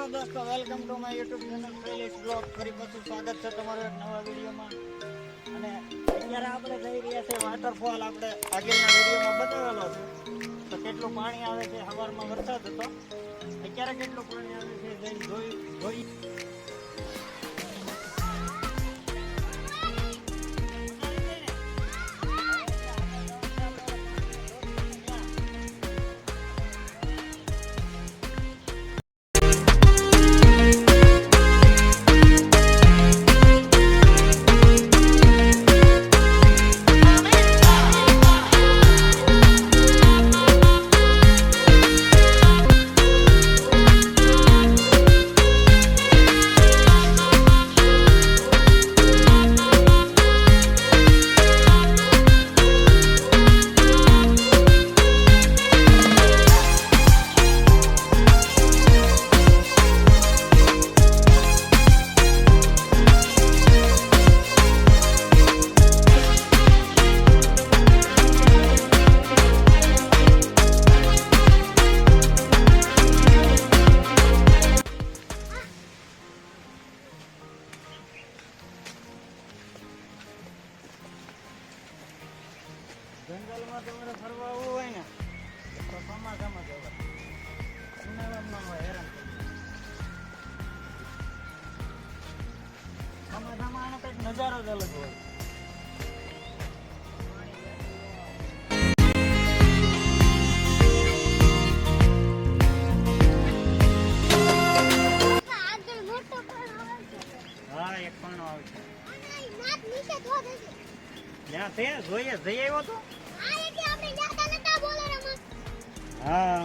Hello દોસ્તો, welcome to my YouTube channel shaileshvlog. ફરી પાછું સ્વાગત છે તમારું એક નવા વિડીયોમાં. અને અત્યારે આપણે જઈ રહ્યા છે waterfall. આપણે આગળના વિડીયોમાં બતાવેલો છે તો કેટલું પાણી આવે છે. સવારમાં વરસાદ હતો, અત્યારે કેટલું પાણી આવે છે જઈને જોઈ. જંગલમાં તમારે ફરવા આવવું હોય ને તો ચોમાસામાં જવાય, ઉનાળામાં હોય હેરાન. ચોમાસામાં આનો કંઈક નજારો જ અલગ હોય. હા, એક પાણો આવે છે. ત્યાં છે જોઈએ, જઈ આવ્યો તો. હા,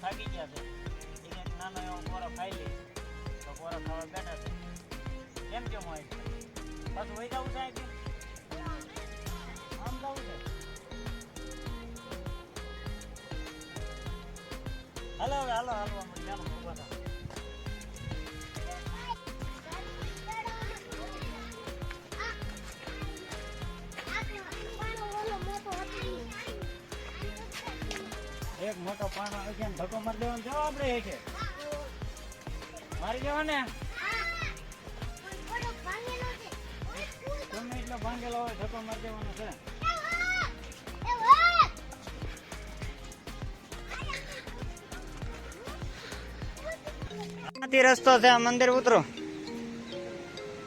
થાકી ગયા છે. નાનો એવો પોરો ખાઈ લે તો પોરો ખાવા બેઠા છે. કેમ કેમ હોય પાછું વહી જવું છે? આમ જવું છે. હાલો હવે હાલો હાલવા મળી. હાલો ઉભા થા. એક મોટો પાણો આવે છે, ધક્કો મારી દેવાનો છે આપણે. એક મારી દેવા ને તમે એટલો ભાંગેલો હોય, ધક્કો મારી દેવાનો છે. આથી રસ્તો છે, આ મંદિર ઉતરો.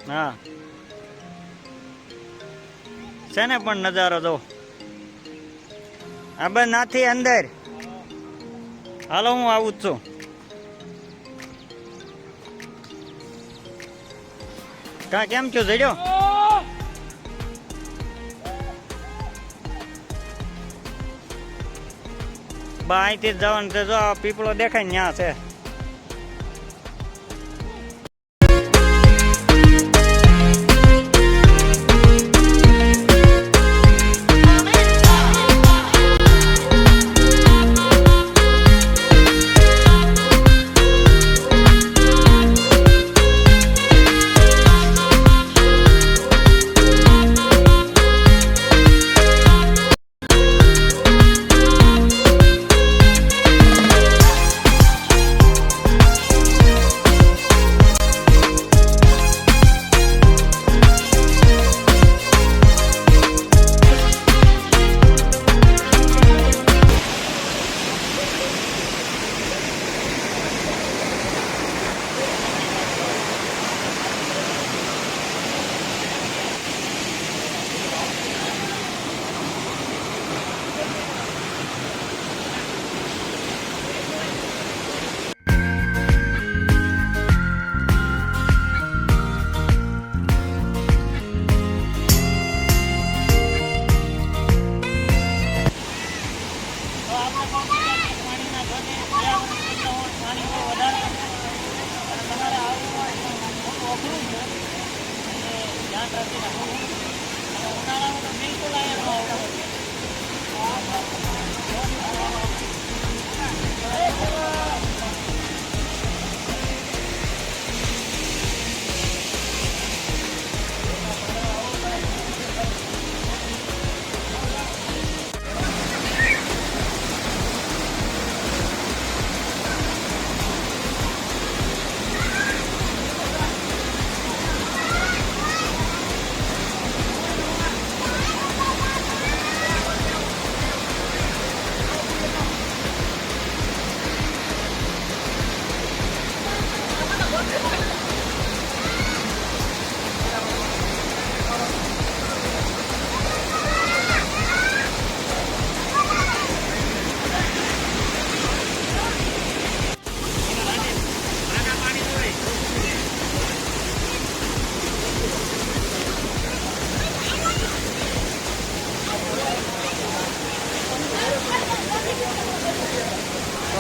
હા છે ને, પણ નજારો જો આ બસ નાથી અંદર. હાલો હું આવું જ છું. કા કેમ છો જડ્યો? બા અહીંથી જ જવાનું છે. જો આ પીપળો દેખાય ને ત્યાં છે.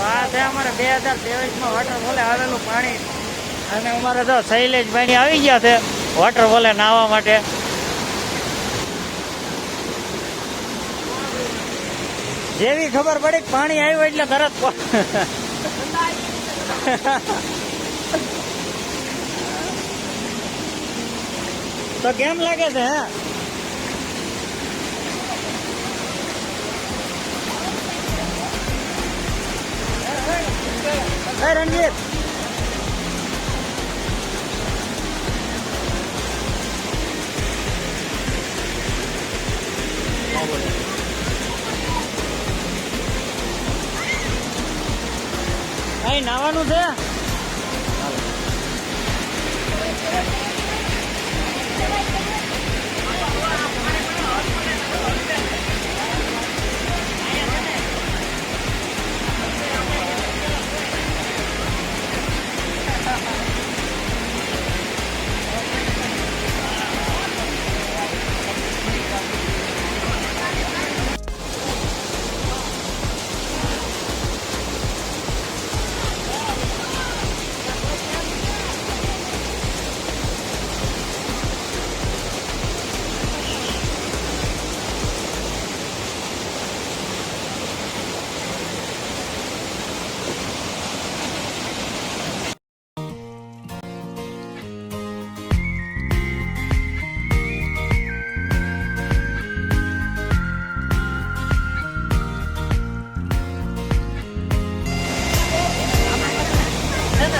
આ છે અમારે 2023 વોટરફોલે આવેલું પાણી અને અમારે તો શૈલેષભાઈ આવી ગયા છે વોટરફોલે નાહવા માટે. જેવી ખબર પડી પાણી આવ્યું એટલે તરત તો કેમ લાગે છે હે રણજીત? અહીં નાવાનું છે.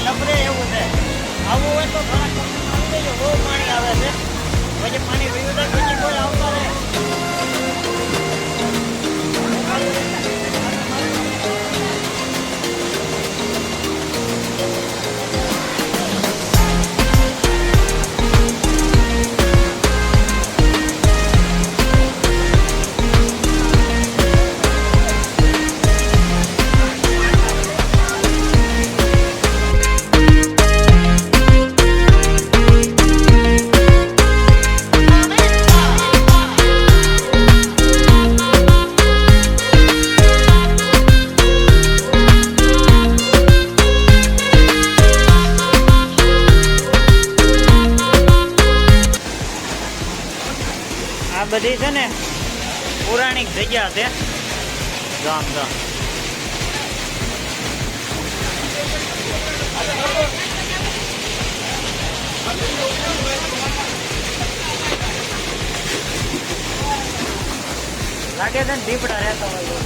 લપરે એવું છે. આવું હોય તો થોડાક આવી જજો. બહુ પાણી આવે છે. પછી પાણી પીવું તો પછી કોઈ આવતા નહીં. આ બધી છે ને પૌરાણિક જગ્યા છે. ગામ ગામ લાગે છે ને દીપડા રહેતા હોય.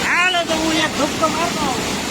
હાલો તો હું એક ધક્કો મારતો આવું.